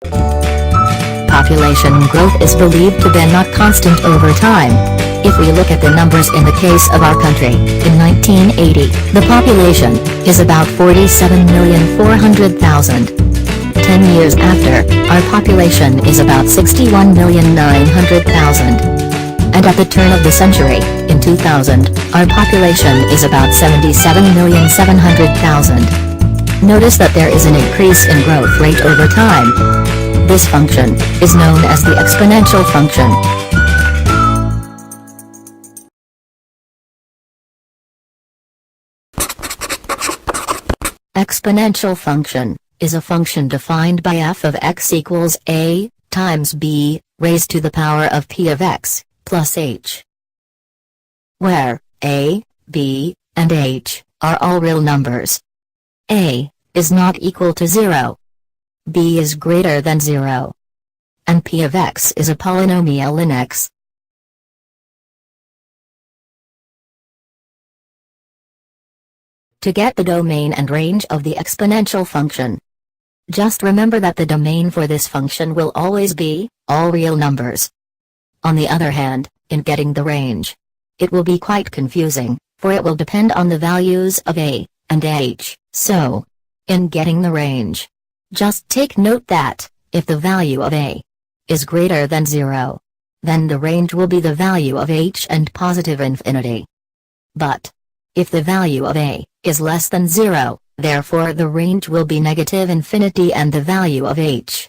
Population growth is believed to be not constant over time. If we look at the numbers in the case of our country, in 1980, the population is about 47,400,000. 10 years after, our population is about 61,900,000. And at the turn of the century, in 2000, our population is about 77,700,000. Notice that there is an increase in growth rate over time. This function is known as the exponential function. Exponential function is a function defined by f of x equals a times b raised to the power of p of x plus h, where a, b, and h are all real numbers. A is not equal to 0. B is greater than 0. And p of x is a polynomial in x. To get the domain and range of the exponential function, just remember that the domain for this function will always be all real numbers. On the other hand, in getting the range, it will be quite confusing, for it will depend on the values of a and h. So, in getting the range, just take note that, if the value of a is greater than 0, then the range will be the value of h and positive infinity. But, if the value of a is less than 0, therefore the range will be negative infinity and the value of h.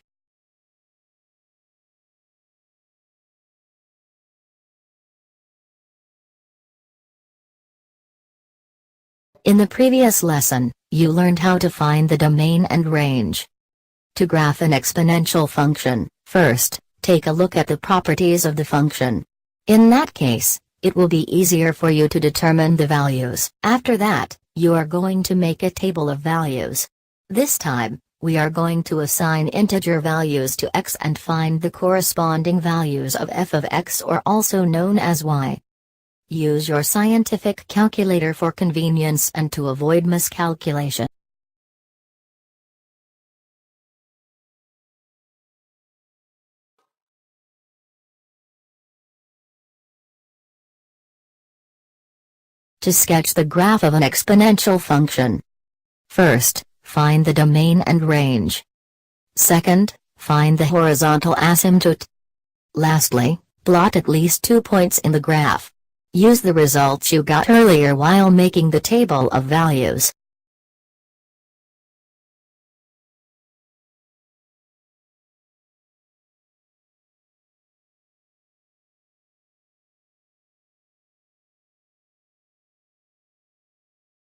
In the previous lesson, you learned how to find the domain and range. To graph an exponential function, first, take a look at the properties of the function. In that case, it will be easier for you to determine the values. After that, you are going to make a table of values. This time, we are going to assign integer values to x and find the corresponding values of f of x, or also known as y. Use your scientific calculator for convenience and to avoid miscalculation. To sketch the graph of an exponential function, first, find the domain and range. Second, find the horizontal asymptote. Lastly, plot at least 2 points in the graph. Use the results you got earlier while making the table of values.